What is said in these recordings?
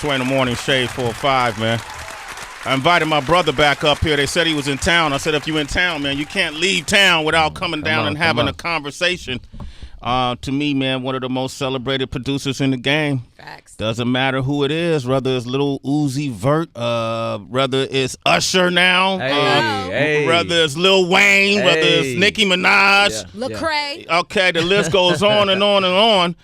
Sway in the Morning, Shade 4-5, man. I invited my brother back up here. They said he was in town. I said, if you in town, man, you can't leave town without coming down and having a conversation. To me, man, one of the most celebrated producers in the game. Facts. Doesn't matter who it is, whether it's Lil Uzi Vert, whether it's Usher now, whether it's Lil Wayne, whether it's Nicki Minaj. Lecrae. Okay, the list goes on and on and on.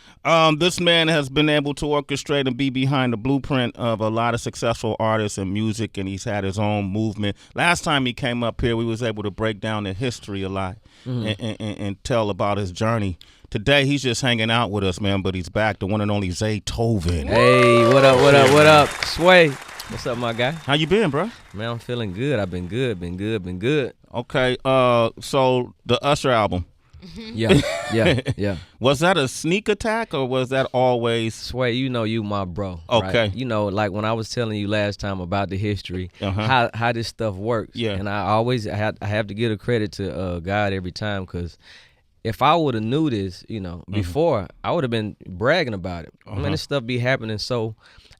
This man has been able to orchestrate and be behind the blueprint of a lot of successful artists and music, and he's had his own movement. Last time he came up here, we was able to break down the history a lot and tell about his journey. Today, he's just hanging out with us, man, but he's back, the one and only Zaytoven. Hey, what up? Sway. What's up, my guy? How you been, bro? Man, I'm feeling good. I've been good. Okay, so the Usher album. Yeah. Was that a sneak attack, or was that always? Sway, you know you my bro. Okay. Right? You know, like when I was telling you last time about the history, how this stuff works. Yeah. And I have to give a credit to God every time, because if I would have knew this, before, I would have been bragging about it. I mean, this stuff be happening so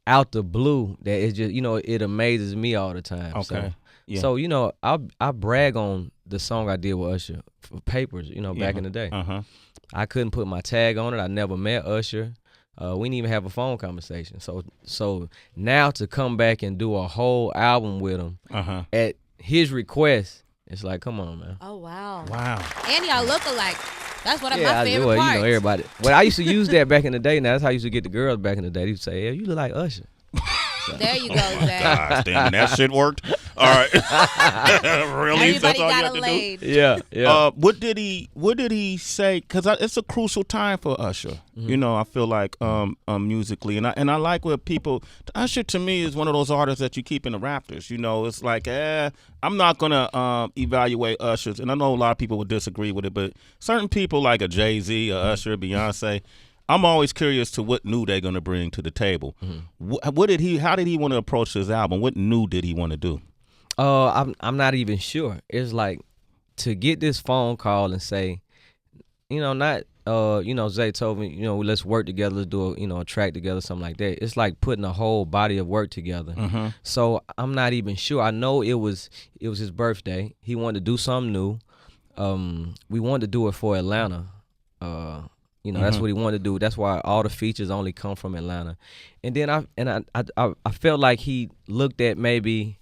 out the blue that it's just, it amazes me all the time. Okay. So I brag on the song I did with Usher for Papers, back in the day. I couldn't put my tag on it. I never met Usher. We didn't even have a phone conversation. So now to come back and do a whole album with him at his request, it's like, come on, man. Oh, wow. Wow. And y'all look alike. That's one of my favorite parts. parts. Everybody. Well, I used to use that back in the day. Now that's how I used to get the girls back in the day. They used to say, "Hey, you look like Usher." There you go, Zay. Gosh, damn, that shit worked. All right. Really? Everybody That's all you got have a to laid. do? Yeah. What did he say? Because it's a crucial time for Usher. I feel like musically, and I like what people. Usher to me is one of those artists that you keep in the rafters. It's like, I'm not gonna evaluate Ushers, and I know a lot of people would disagree with it, but certain people like a Jay-Z, a Usher, Beyonce. I'm always curious to what new they're gonna bring to the table. How did he want to approach this album? What new did he want to do? I'm not even sure. It's like to get this phone call and say, Zaytoven, let's work together, let's do a track together, something like that. It's like putting a whole body of work together. So I'm not even sure. I know it was his birthday. He wanted to do something new. We wanted to do it for Atlanta. That's what he wanted to do. That's why all the features only come from Atlanta. And then I felt like he looked at maybe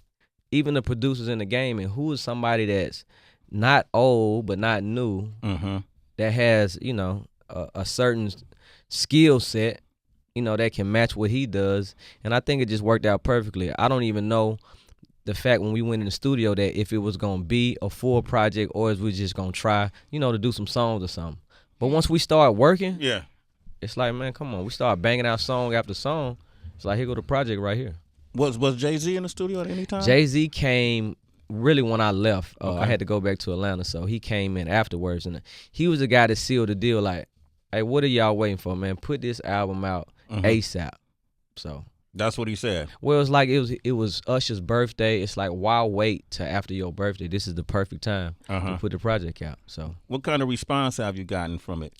even the producers in the game and who is somebody that's not old but not new, that has a certain skill set, that can match what he does. And I think it just worked out perfectly. I don't even know the fact when we went in the studio that if it was gonna be a full project or if we just gonna try, to do some songs or something. But once we start working, it's like, man, come on. We start banging out song after song. It's like, here go the project right here. Was Jay-Z in the studio at any time? Jay-Z came really when I left. I had to go back to Atlanta, so he came in afterwards. And he was the guy that sealed the deal, like, hey, what are y'all waiting for, man? Put this album out ASAP. So that's what he said. Well, it's like it was Usher's birthday. It's like, why wait till after your birthday? This is the perfect time to put the project out. So, what kind of response have you gotten from it?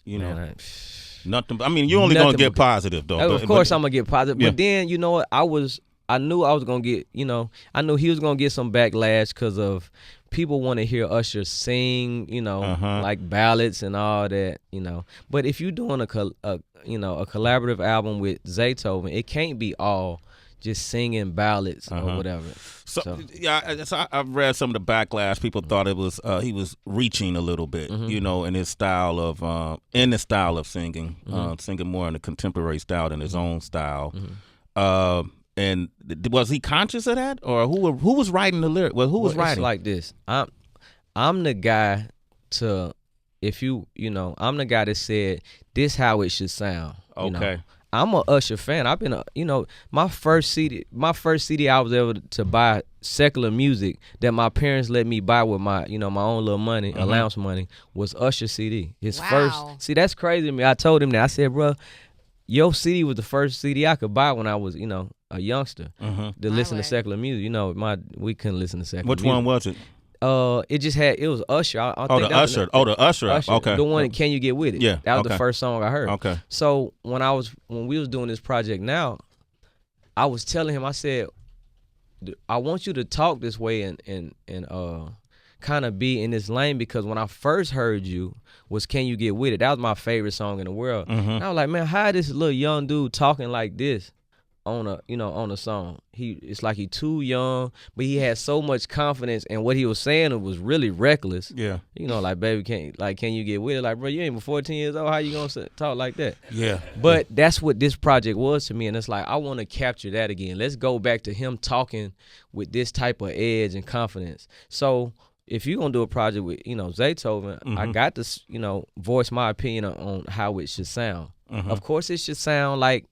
Nothing. I mean, you're only gonna get positive though. Of course, I'm gonna get positive. But then, I knew I was gonna get. I knew he was gonna get some backlash because of people want to hear Usher sing. Like ballads and all that. But if you're doing a collaborative album with Zaytoven, it can't be all just singing ballads or whatever. So I've read some of the backlash. People thought it was he was reaching a little bit, in his style of singing, singing more in a contemporary style than his own style. And was he conscious of that, or who was writing the lyric? Well, who was writing? It's like this. I'm the guy to. If I'm the guy that said this how it should sound. Okay. I'm a Usher fan. I've been my first CD I was able to buy secular music that my parents let me buy with my my own little money, allowance money, was Usher CD. His first. See, that's crazy to me. I told him that. I said, bro, your CD was the first CD I could buy when I was a youngster to listen to secular music. We couldn't listen to secular music. Which one was it? It was Usher. I think the Usher. The Usher. Okay. The one, Can You Get With It? Yeah. That was the first song I heard. Okay. So when we was doing this project now, I was telling him, I said, I want you to talk this way and kind of be in this lane, because when I first heard you was Can You Get With It? That was my favorite song in the world. And I was like, man, how this little young dude talking like this on a song? It's like he too young, but he had so much confidence, and what he was saying, it was really reckless. Yeah. Like, baby, can you get with it? Like, bro, you ain't even 14 years old. How you gonna talk like that? Yeah. But that's what this project was to me, and it's like, I want to capture that again. Let's go back to him talking with this type of edge and confidence. So if you're going to do a project with, Zaytoven, I got to, voice my opinion on how it should sound. Of course, it should sound like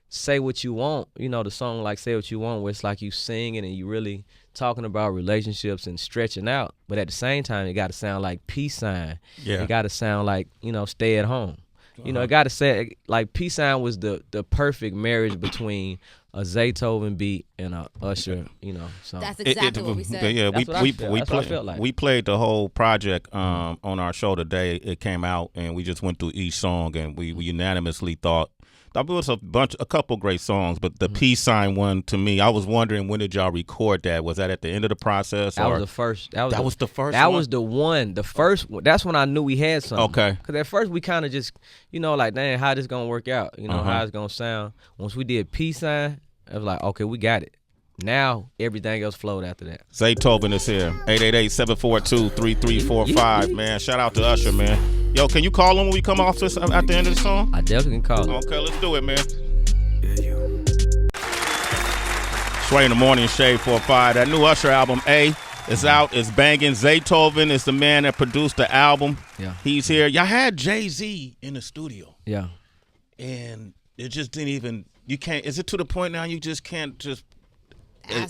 Say What You Want, the song like Say What You Want, where it's like you singing and you really talking about relationships and stretching out. But at the same time, it got to sound like Peace Sign. Yeah. It got to sound like, Stay at Home. It got to say, like, Peace Sign was the perfect marriage between a Zaytoven beat and a Usher, song. That's exactly what we said. Yeah, That's what I felt like. We played the whole project on our show today. It came out, and we just went through each song, and we unanimously thought it was a couple great songs, but the Peace Sign one, to me, I was wondering, when did y'all record that? Was that at the end of the process? That was the first. That was the first. That was the one. The first one. That's when I knew we had something. Okay. Because at first we kind of just, like, dang, how this gonna work out? How it's gonna sound. Once we did Peace Sign, I was like, okay, we got it. Now everything else flowed after that. Zaytoven is here. 888-742-3345. Man, shout out to Usher, man. Yo, can you call him when we come off this at the end of the song? I definitely can call him. Okay, let's do it, man. Sway in the Morning, Shade 45. That new Usher album, A, is out. It's banging. Zaytoven is the man that produced the album. Yeah. He's here. Y'all had Jay-Z in the studio. Yeah. And it just didn't even, you can't, is it to the point now you just can't just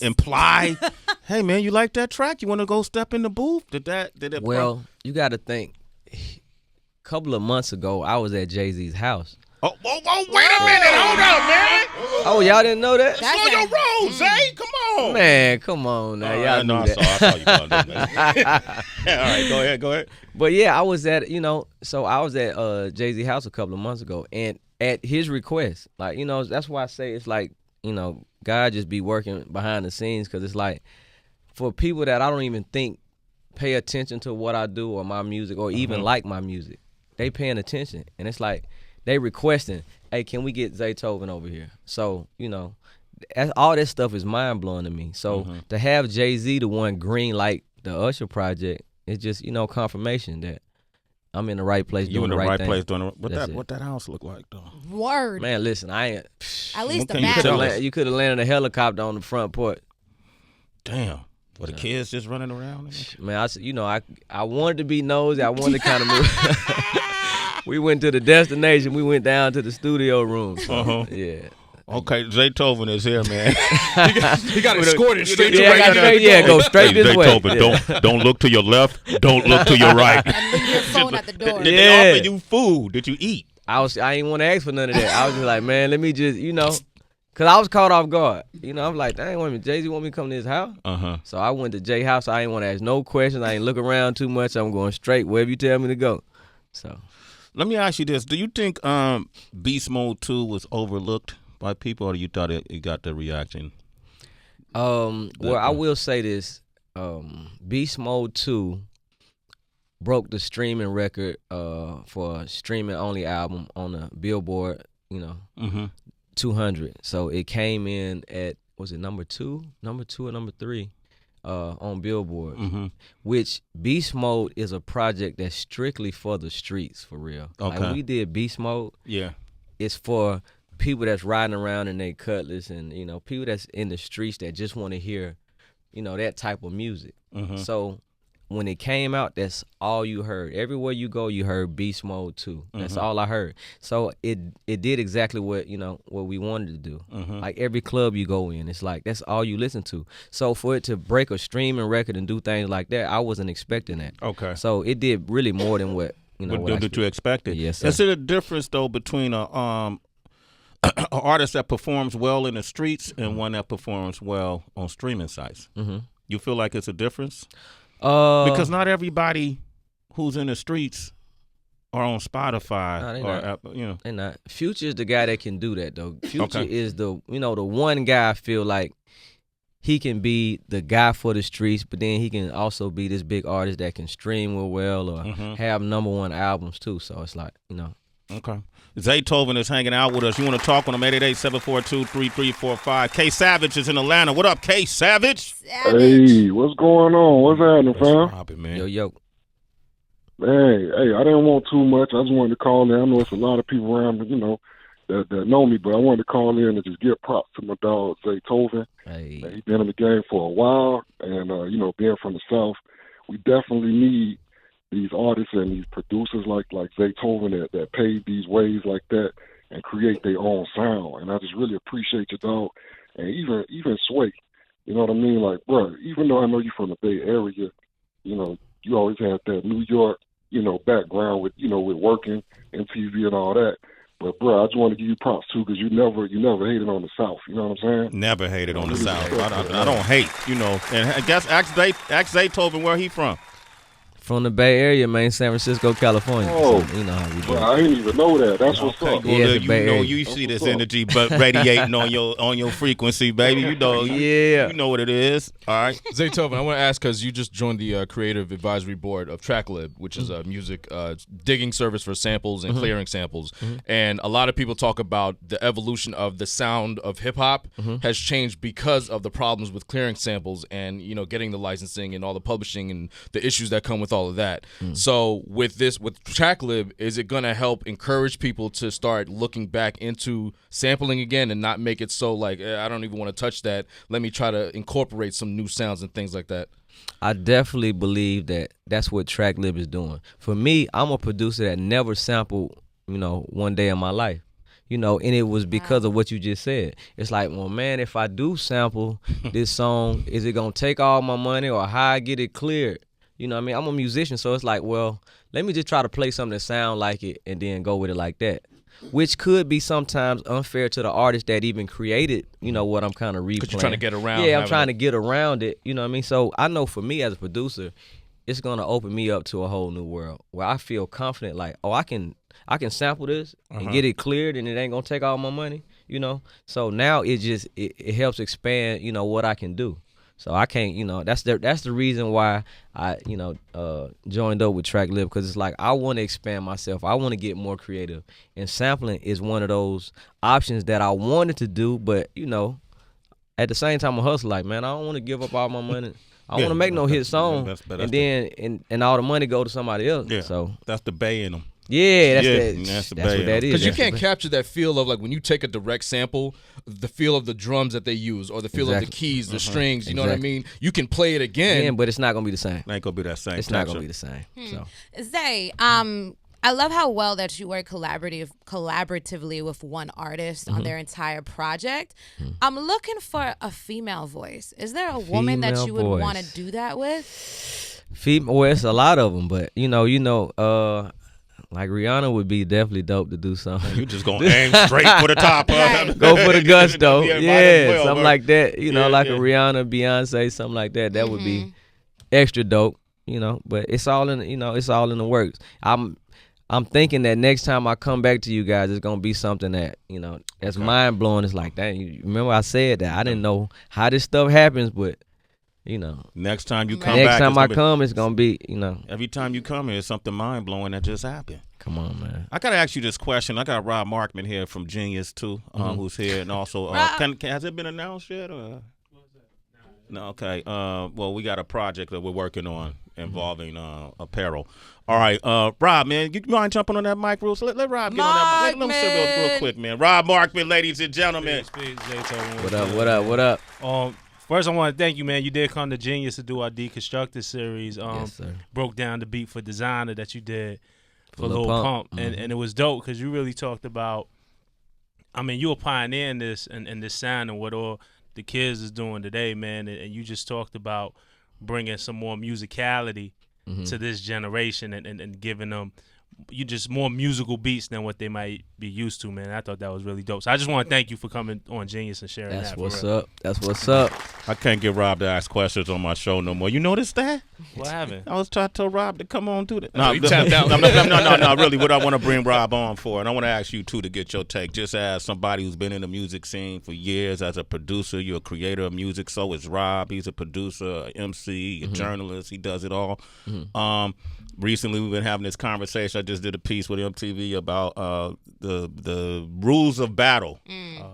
imply, hey, man, you like that track? You want to go step in the booth? Did it? Well, you got to think, a couple of months ago, I was at Jay-Z's house. Oh, wait a minute. Hold up, man. Oh, y'all didn't know that? Slow your roll, Zay. Come on. Man, come on now. Y'all knew that. I saw you going to do, man. All right, go ahead. But yeah, I was at, so I was at Jay-Z's house a couple of months ago, and at his request, like, that's why I say it's like, God just be working behind the scenes, because it's like, for people that I don't even think pay attention to what I do or my music or even like my music, they paying attention. And it's like, they requesting, hey, can we get Zaytoven over here? So, all this stuff is mind-blowing to me. So to have Jay-Z the one green light the Usher project, it's just, confirmation that I'm in the right place doing the right thing. You in the right place doing what that house look like, though? Word. Man, listen, I ain't. At least the back. You could have landed a helicopter on the front porch. Damn. Were the kids just running around? Man, I wanted to be nosy. I wanted to kind of move. We went to the destination. We went down to the studio room. So, yeah. Okay, Zaytoven is here, man. He got escorted straight to go straight this way. Zaytoven, don't look to your left. Don't look to your right. And leave your phone at the door. Did they offer you food? Did you eat? I ain't want to ask for none of that. I was just like, man, let me just, because I was caught off guard. I'm like, dang, wait a minute, Jay-Z want me to come to his house? So I went to Jay's house. I ain't want to ask no questions. I ain't look around too much. I'm going straight wherever you tell me to go. So let me ask you this. Do you think Beast Mode 2 was overlooked by people, or you thought it got the reaction? Well, I will say this. Beast Mode 2 broke the streaming record for a streaming-only album on the Billboard, 200. So it came in at, was it number two or number 3 on Billboard, which Beast Mode is a project that's strictly for the streets, for real. Okay. Like, we did Beast Mode. Yeah. It's for people that's riding around in their Cutlass and, people that's in the streets that just want to hear, that type of music. So when it came out, that's all you heard. Everywhere you go, you heard Beast Mode 2. That's all I heard. So it did exactly what, what we wanted to do. Like, every club you go in, it's like, that's all you listen to. So for it to break a streaming record and do things like that, I wasn't expecting that. Okay. So it did really more than what, what you expected. Yes, sir. Is it a difference, though, between an artist that performs well in the streets and one that performs well on streaming sites? You feel like it's a difference? Because not everybody who's in the streets or on Spotify No, they or not. Apple, you know. They not. Future is the guy that can do that though. Future Okay. is the one guy I feel like he can be the guy for the streets, but then he can also be this big artist that can stream real well or have #1 albums too. So it's like, Okay. Zaytoven is hanging out with us. You want to talk on him? 888-742-3345. K Savage is in Atlanta. What up, K Savage? Hey, what's going on? What's happening, fam? Poppin', man. yo. Hey, I didn't want too much. I just wanted to call in. I know it's a lot of people around, that know me, but I wanted to call in and just give props to my dog, Zaytoven. Hey. He's been in the game for a while, and, being from the South, we definitely need these artists and these producers like Zaytoven that pave these ways like that and create their own sound. And I just really appreciate your dog. And even Sway, you know what I mean? Like, bro, even though I know you're from the Bay Area, you always had that New York, background with working in TV and all that. But, bro, I just want to give you props, too, because you never hated on the South. You know what I'm saying? Never hated on the South. I don't hate, And I guess ask Zaytoven where he from. From the Bay Area, man, San Francisco, California. Oh, so, you know how we do. Bro, I didn't even know that. That's what's up. Well, Yeah, the Bay Area. you see this energy but radiating on your frequency, baby. You know what it is. All right. Zaytoven, I want to ask because you just joined the creative advisory board of TrackLib, which is a music digging service for samples and clearing samples. And a lot of people talk about the evolution of the sound of hip hop has changed because of the problems with clearing samples and getting the licensing and all the publishing and the issues that come with all of that. So with TrackLib, is it going to help encourage people to start looking back into sampling again and not make it so like, I don't even want to touch that. Let me try to incorporate some new sounds and things like that. I definitely believe that that's what TrackLib is doing. For me, I'm a producer that never sampled, one day in my life. And it was because of what you just said. It's like, well, man, if I do sample this song, is it going to take all my money or how I get it cleared? You know what I mean? I'm a musician, so it's like, well, let me just try to play something that sound like it and then go with it like that, which could be sometimes unfair to the artist that even created, what I'm kind of replaying. Because you're trying to get around. Yeah, I'm trying to get around it, you know what I mean? So I know for me as a producer, it's going to open me up to a whole new world where I feel confident like, oh, I can sample this and get it cleared and it ain't going to take all my money, So now it helps expand, what I can do. So I can't, that's the reason why I, joined up with TrackLib, because it's like I want to expand myself. I want to get more creative, and sampling is one of those options that I wanted to do. But at the same time, I'm a hustler. Like, man, I don't want to give up all my money. I want to make no hit song, and then all the money go to somebody else. Yeah, so that's the Bay in them. Yeah, that's what that is. Because you can't capture that feel of like when you take a direct sample, the feel of the drums that they use or the feel of the keys, the strings, you know what I mean? You can play it again. Yeah, but it's not going to be the same. It ain't going to be that same. It's not going to be the same. So. Zay, I love how well that you work collaboratively with one artist on their entire project. I'm looking for a female voice. Is there a woman that you would want to do that with? Well, it's a lot of them, but like Rihanna would be definitely dope to do something. You just gonna aim straight for the top. Go for the gusto. Yeah, something like that. Like a Rihanna, Beyonce, something like that. That would be extra dope. But it's all in it's all in the works. I'm thinking that next time I come back to you guys, it's gonna be something that that's mind blowing. It's like, dang, you remember I said that I didn't know how this stuff happens, but. Next time you come back, it's gonna be, Every time you come here, it's something mind blowing that just happened. Come on, man. I gotta ask you this question. I got Rob Markman here from Genius too, who's here, and also has it been announced yet? Or? No, okay. Well, we got a project that we're working on involving apparel. All right, Rob, man, you mind jumping on that mic, real? So let Rob get on that. Let him sit real quick, man. Rob Markman, ladies and gentlemen. What up? First, I want to thank you, man. You did come to Genius to do our Deconstructed series. Yes, sir. Broke down the beat for Designer that you did for Lil Pump. And it was dope because you really talked about, you were pioneering this and this sound and what all the kids is doing today, man. And you just talked about bringing some more musicality to this generation and giving them just more musical beats than what they might be used to, man. I thought that was really dope. So I just want to thank you for coming on Genius and sharing that. That's what's up. I can't get Rob to ask questions on my show no more. You notice that? What happened? I was trying to tell Rob to come on do that. No, you tapped out. No. Really, what I want to bring Rob on for, and I want to ask you too to get your take. Just as somebody who's been in the music scene for years, as a producer, you're a creator of music. So is Rob. He's a producer, a MC, a journalist. He does it all. Recently, we've been having this conversation. I just did a piece with MTV about the rules of battle,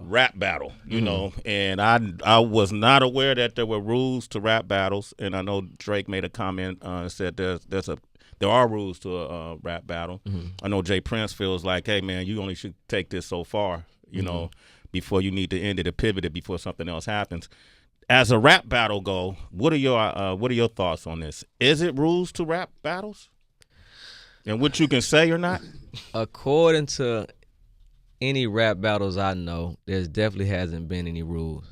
rap battle. You know, and I was not aware that there were rules to rap battles. And I know Drake made a comment said there are rules to a rap battle. I know Jay Prince feels like, hey man, you only should take this so far, you know, before you need to end it or pivot it before something else happens. As a rap battle go, what are your thoughts on this? Is it rules to rap battles? And what you can say or not? According to any rap battles I know, there definitely hasn't been any rules.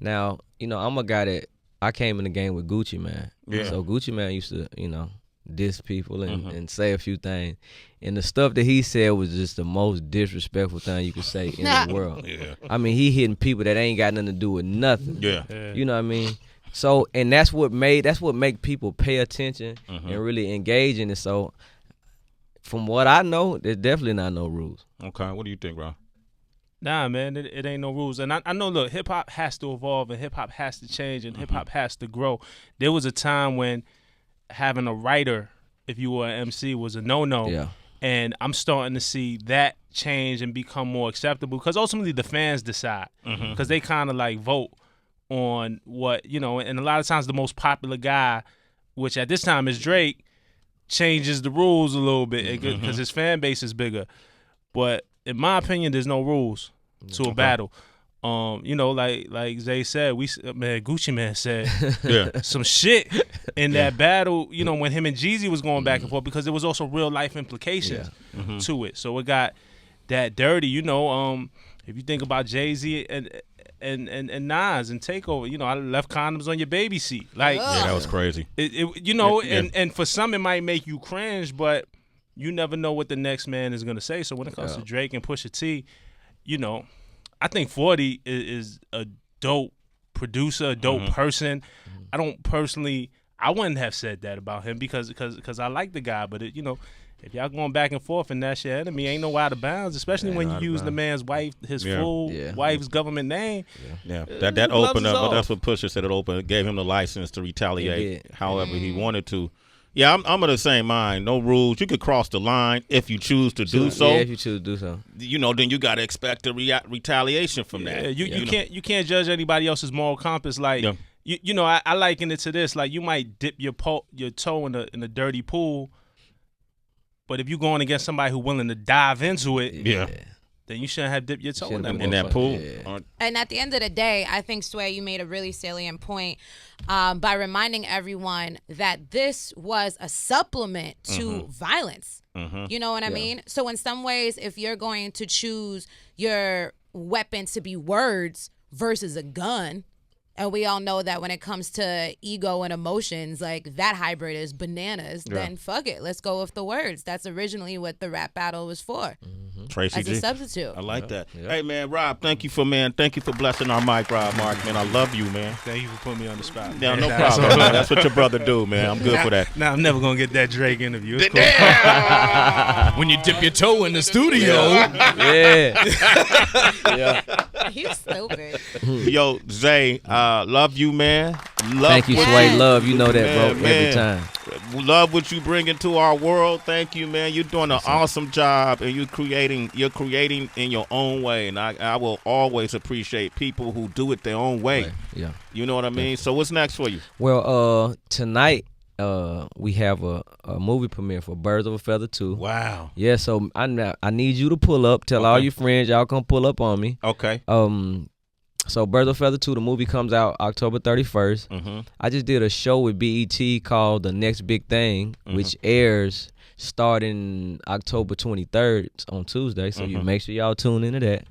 Now, you know, I'm a guy that I came in the game with Gucci Mane. Yeah. So Gucci Mane used to, you know, diss people and say a few things. And the stuff that he said was just the most disrespectful thing you could say in the world. Yeah. I mean, he hitting people that ain't got nothing to do with nothing. Yeah. You know what I mean? So, and that's what make people pay attention and really engage in it. So, from what I know, there's definitely not no rules. Okay. What do you think, Rob? Nah, man, it ain't no rules. And I know, look, hip-hop has to evolve and hip-hop has to change and hip-hop has to grow. There was a time when having a writer, if you were an MC, was a no-no. Yeah. And I'm starting to see that change and become more acceptable because ultimately the fans decide because they kind of like vote on what, you know, and a lot of times the most popular guy, which at this time is Drake, changes the rules a little bit because his fan base is bigger. But in my opinion, there's no rules to a battle. You know, like Zay said, Gucci Mane said some shit in that battle, you know, when him and Jeezy was going back and forth because there was also real life implications to it. So it got that dirty, you know. If you think about Jay-Z and Nas and Takeover, you know, I left condoms on your baby seat. Like, yeah, that was crazy. You know, and for some it might make you cringe, but you never know what the next man is gonna say. So when it comes to Drake and Pusha T, you know, I think 40 is a dope producer, a dope person. I wouldn't have said that about him because I like the guy, but you know, if y'all going back and forth and that's your enemy, ain't no out of bounds, especially when you use the man's wife, his full wife's government name. Yeah, that opened up. That's what Pusha said. It gave him the license to retaliate however he wanted to. Yeah, I'm of the same mind. No rules. You could cross the line if you choose to do so. Yeah, if you choose to do so. You know, then you got to expect a retaliation from that. You can't judge anybody else's moral compass. Like you know, I liken it to this. Like you might dip your toe in a dirty pool. But if you're going against somebody who's willing to dive into it, then you shouldn't have dipped your toe in that pool. Yeah. And at the end of the day, I think, Sway, you made a really salient point by reminding everyone that this was a supplement to violence. You know what I mean? So in some ways, if you're going to choose your weapon to be words versus a gun, and we all know that when it comes to ego and emotions, like that hybrid is bananas, then fuck it. Let's go with the words. That's originally what the rap battle was for. Tracy as a substitute. I like that. Hey, man, Rob, thank you for blessing our mic, Rob Mark, man. I love you, man. Thank you for putting me on the spot. Yeah, no problem, man. That's what your brother do, man. I'm good for that. Nah, I'm never going to get that Drake interview. It's cool. When you dip your toe in the studio. He's stupid. Yo, Zay, love you, man. Thank you, Sway. Love, you know that, bro, every time. Love what you bring into our world. Thank you, man. You're doing an awesome job, and you're creating in your own way. And I will always appreciate people who do it their own way. Yeah. You know what I mean? So what's next for you? Well, tonight we have a movie premiere for Birds of a Feather 2. Wow. Yeah, so I need you to pull up. Tell all your friends, y'all come pull up on me. Okay. So Birds of a Feather 2, the movie comes out October 31st. I just did a show with BET called The Next Big Thing, which airs starting October 23rd on Tuesday. So you make sure y'all tune into that.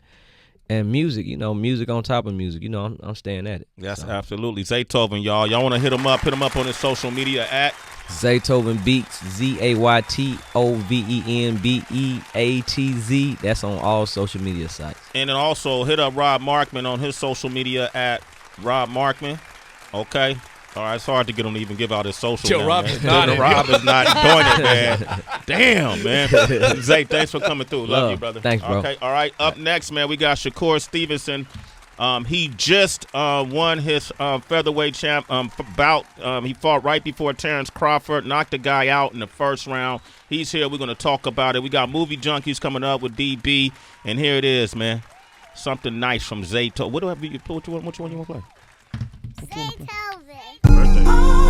And music, you know, music on top of music. You know, I'm staying at it. That's absolutely. Zaytoven, y'all. Y'all want to hit him up on his social media at Zaytoven Beats, ZAYTOVENBEATZ. That's on all social media sites. And then also hit up Rob Markman on his social media at Rob Markman. Okay. All right, it's hard to get him to even give out his social. Joe now, Rob man. is not in. Rob is not doing it, man. Damn, man. Zay, thanks for coming through. Love you, brother. Thanks, bro. Okay, all right. Up next, man, we got Shakur Stevenson. He just won his featherweight bout. He fought right before Terrence Crawford, knocked the guy out in the first round. He's here. We're going to talk about it. We got Movie Junkies coming up with DB, and here it is, man. Something nice from Zaytoven. Which one you want to play? Zaytoven. Birthday.